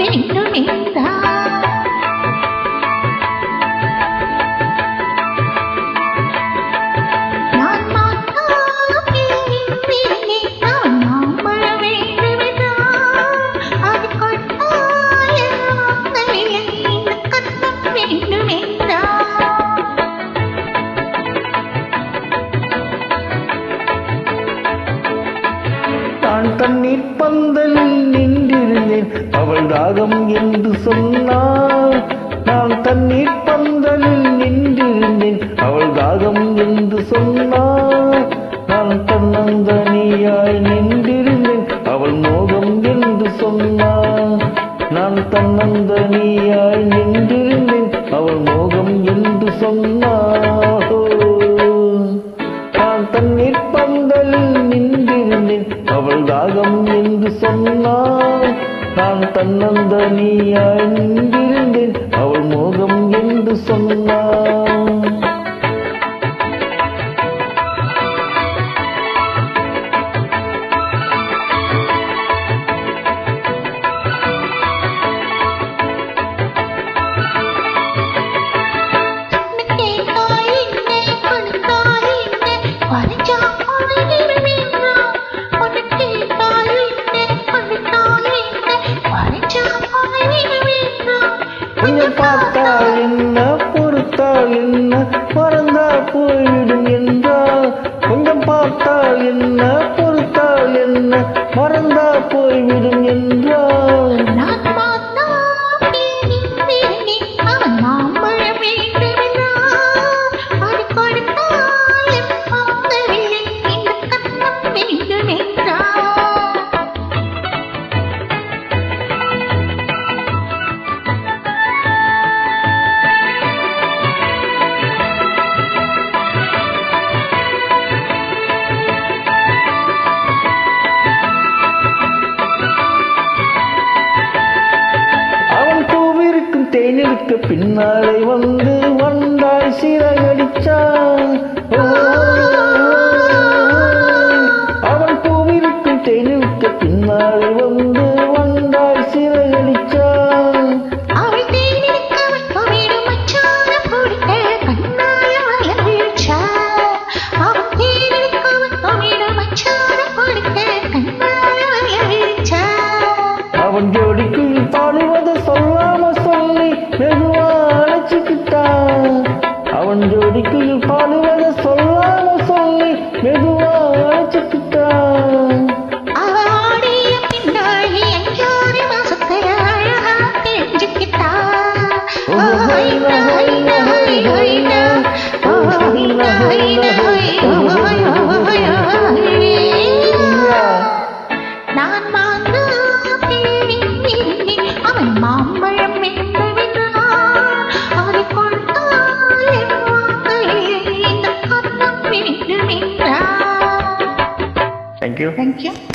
வேண்டும் என்றார். நான் மாட்டாப்பில் பிறந்தேன் அவன் மாம்பழம் வேண்டும் என்றார். அது கொட்டாய வார்த்தையில் இந்த கண்ணம் வேண்டும் என்றார். நான் தண்ணீர் பந்தலில் நின்றிருந்தேன் அவள் தாகம் என்று சொன்னாள். நான் தண்ணீர் பந்தலில் நின்றிருந்தேன் அவள் தாகம் என்று சொன்னாள். நான் தன்னந்தனியாய் நின்றிருந்தேன் அவள் மோகம் என்று சொன்னாள். நான் தன்னந்தனியாய் நின்றிருந்தேன் அவள் மோகம் என்று சொன்னாள். நான் தண்ணீர் பந்தலில் நின்றிருந்தேன் அவள் தாகம் என்று சொன்னாள். நான் தன்னந்தனியாய் நின்றிருந்தேன் அவள் மோகம் என்று சொன்னாள். கொஞ்சம் பார்த்தால் என்ன பொறுத்தால் என்ன மறந்தா போய்விடும் என்றால். கொஞ்சம் பார்த்தால் என்ன பொறுத்தால் என்ன மறந்தா போய்விடும் என்றால். தேனிலுக்கு பின்னாலே வந்து வந்தாய் சிறகடிச்சான். அவன் பூவிருக்கும் தேனிலுக்கு பின்னாலே வந்து வந்தாய் சிறகடிச்சான். அவன் ஜோடிக்கு பாடுவது சொல்லாம சொல்லி மெதுவா அழைச்சுக்கிட்டான். அவன் ஜோடிக்கு பாடுவதை சொல்லாம சொல்லி மெதுவா அழைச்சுக்கிட்டான். நான் அவன் மாம்பழம் என்றார். அது கொடுத்தால் இந்த கண்ணம் வேண்டும் என்றார். Thank you. Thank you.